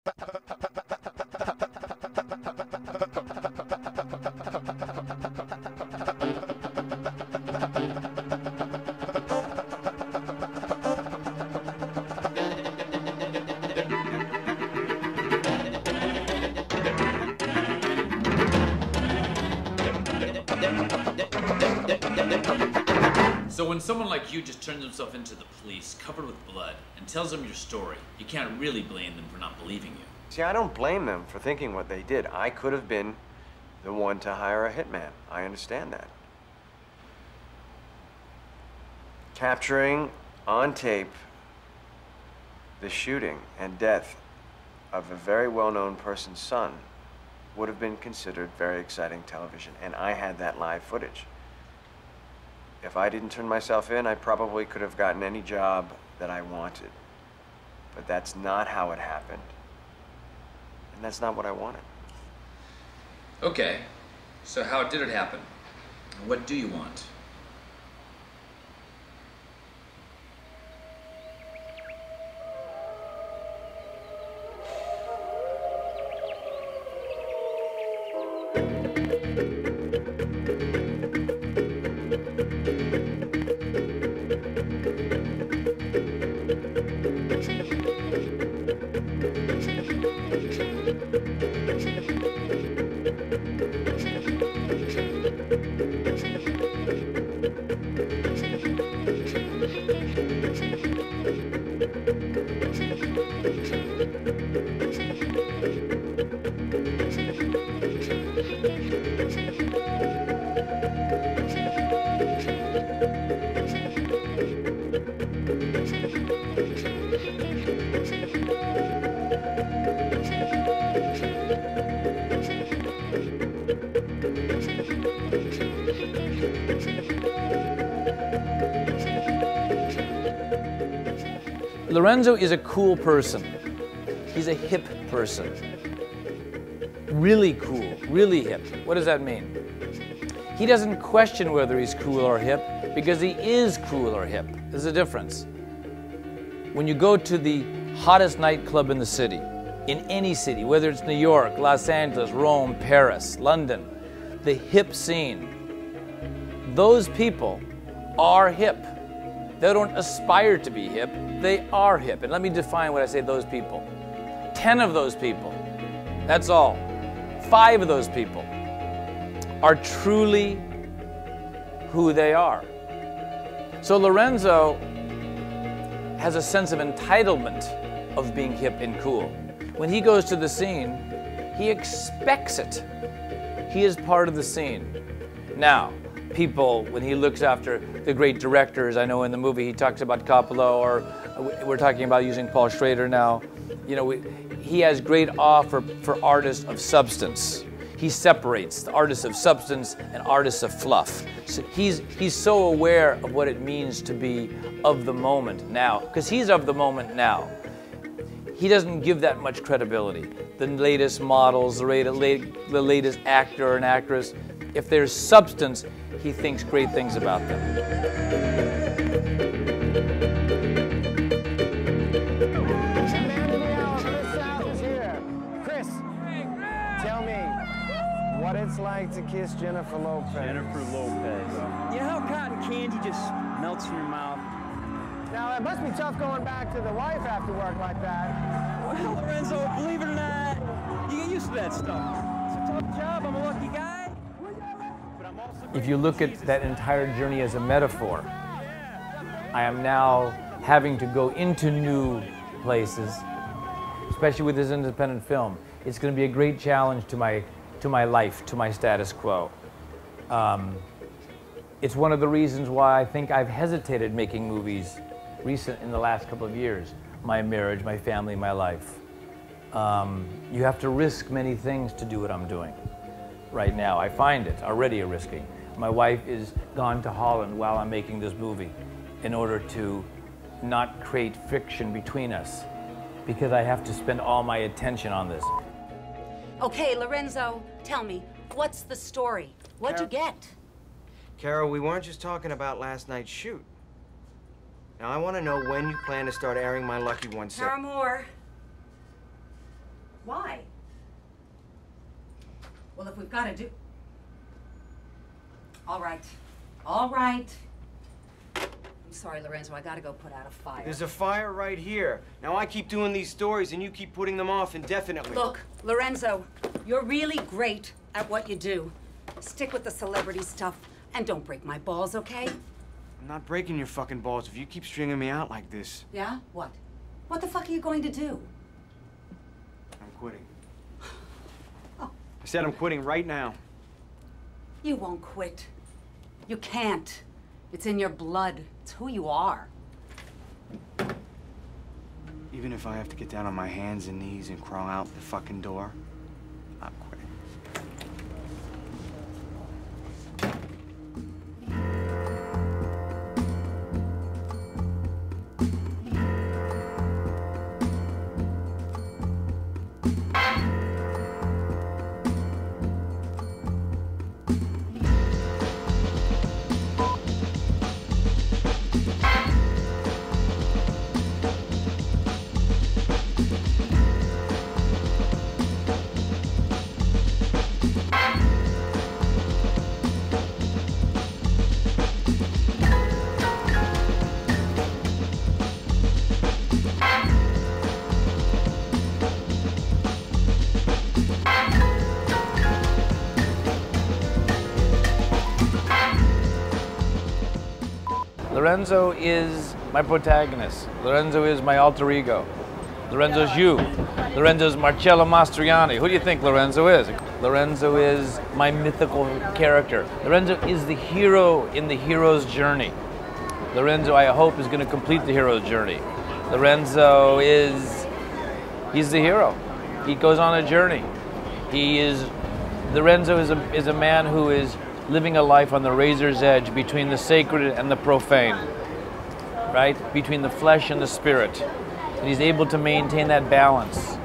So when someone like you just turns himself into the police, covered with blood, and tells them your story, you can't really blame them for not believing you. See, I don't blame them for thinking what they did. I could have been the one to hire a hitman. I understand that. Capturing on tape the shooting and death of a very well-known person's son would have been considered very exciting television, and I had that live footage. If I didn't turn myself in, I probably could have gotten any job that I wanted. But that's not how it happened. And that's not what I wanted. Okay, so how did it happen? What do you want? Lorenzo is a cool person. He's a hip person. Really cool, really hip. What does that mean? He doesn't question whether he's cool or hip because he is cool or hip. There's a difference. When you go to the hottest nightclub in the city, in any city, whether it's New York, Los Angeles, Rome, Paris, London, the hip scene, those people are hip. They don't aspire to be hip, they are hip. And let me define what I say those people. 10 of those people, that's all. 5 of those people are truly who they are. So Lorenzo has a sense of entitlement of being hip and cool. When he goes to the scene, he expects it. He is part of the scene. Now, people, when he looks after the great directors, I know in the movie he talks about Coppola, or we're talking about using Paul Schrader now, you know, he has great awe for artists of substance. He separates the artists of substance and artists of fluff. So he's so aware of what it means to be of the moment now, because he's of the moment now. He doesn't give that much credibility. The latest models, the latest actor and actress, if there's substance, he thinks great things about them. Chris, tell me what it's like to kiss Jennifer Lopez. Jennifer Lopez. You know how cotton candy just melts in your mouth? Now, it must be tough going back to the wife after work like that. Well, Lorenzo, believe it or not, you get used to that stuff. It's a tough job. I'm a lucky guy. If you look at that entire journey as a metaphor, I am now having to go into new places, especially with this independent film. It's going to be a great challenge to my life, to my status quo. It's one of the reasons why I think I've hesitated making movies in the last couple of years. My marriage, my family, my life. You have to risk many things to do what I'm doing right now. I find it already a risking. My wife is gone to Holland while I'm making this movie in order to not create friction between us, because I have to spend all my attention on this. Okay, Lorenzo, tell me, what's the story? What'd you get? Carol, we weren't just talking about last night's shoot. Now, I want to know when you plan to start airing my Lucky 1 set. Paramore. Why? Well, if we've got to do... All right. All right. I'm sorry, Lorenzo. I got to go put out a fire. There's a fire right here. Now I keep doing these stories and you keep putting them off indefinitely. Look, Lorenzo, you're really great at what you do. Stick with the celebrity stuff and don't break my balls, okay? I'm not breaking your fucking balls if you keep stringing me out like this. Yeah? What? What the fuck are you going to do? I'm quitting. I said I'm quitting right now. You won't quit. You can't. It's in your blood. It's who you are. Even if I have to get down on my hands and knees and crawl out the fucking door, I'm quitting. Lorenzo is my protagonist. Lorenzo is my alter ego. Lorenzo's you. Lorenzo's Marcello Mastroianni. Who do you think Lorenzo is? Lorenzo is my mythical character. Lorenzo is the hero in the hero's journey. Lorenzo, I hope, is going to complete the hero's journey. Lorenzo he's the hero. He goes on a journey. Lorenzo is a man who is living a life on the razor's edge between the sacred and the profane, right? Between the flesh and the spirit. And he's able to maintain that balance.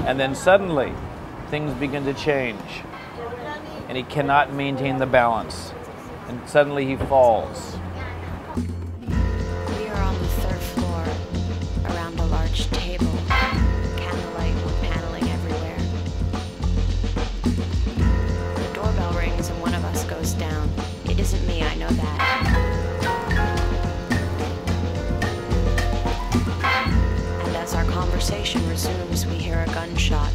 And then suddenly, things begin to change. And he cannot maintain the balance. And suddenly he falls. We are on the 3rd floor, around a large table. Candlelight with paneling everywhere. The doorbell rings and one of us goes down. It isn't me, I know that. And as our conversation resumes, we hear a gunshot.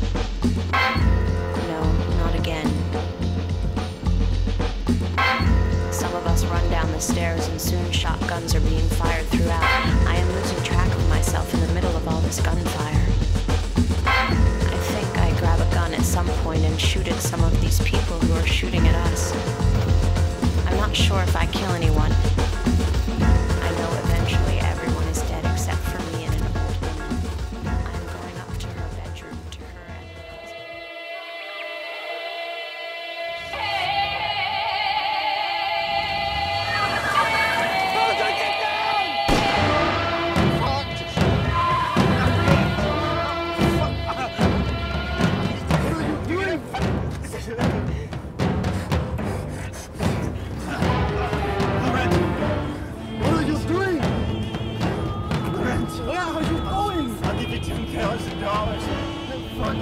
No, not again. Some of us run down the stairs and soon shotguns are being fired throughout. I am losing track of myself in the middle of all this gunfire. I think I grab a gun at some point and shoot at some of these people who are shooting at us. I'm not sure if I kill anyone. I know eventually everyone is dead except for me and an old woman. I'm going up to her bedroom, to her and her husband.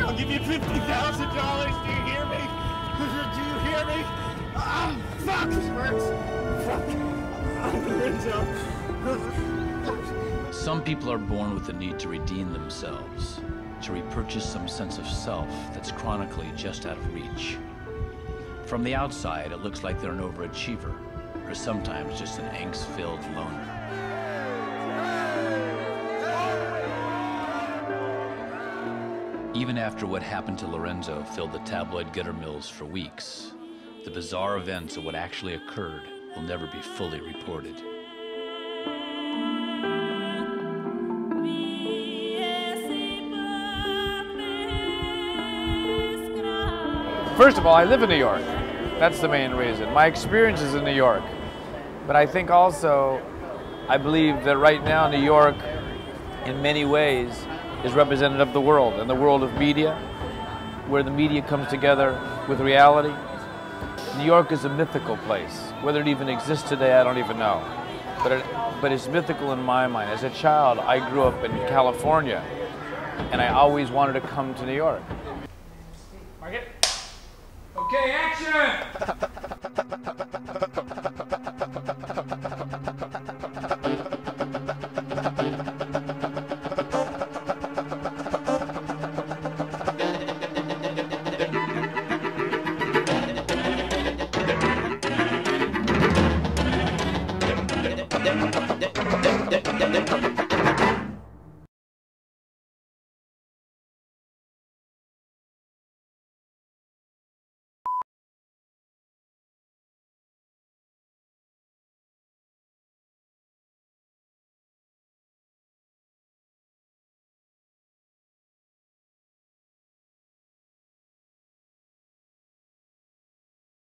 I'll give you $50,000. Do you hear me? Do you hear me? Fuck! This hurts. Fuck. Some people are born with the need to redeem themselves, to repurchase some sense of self that's chronically just out of reach. From the outside, it looks like they're an overachiever, or sometimes just an angst-filled loner. Even after what happened to Lorenzo filled the tabloid gutter mills for weeks, the bizarre events of what actually occurred will never be fully reported. First of all, I live in New York. That's the main reason. My experience is in New York. But I think also, I believe that right now New York, in many ways, is representative of the world, and the world of media, where the media comes together with reality. New York is a mythical place. Whether it even exists today, I don't even know. But it's mythical in my mind. As a child, I grew up in California, and I always wanted to come to New York. Mark it. Okay, action!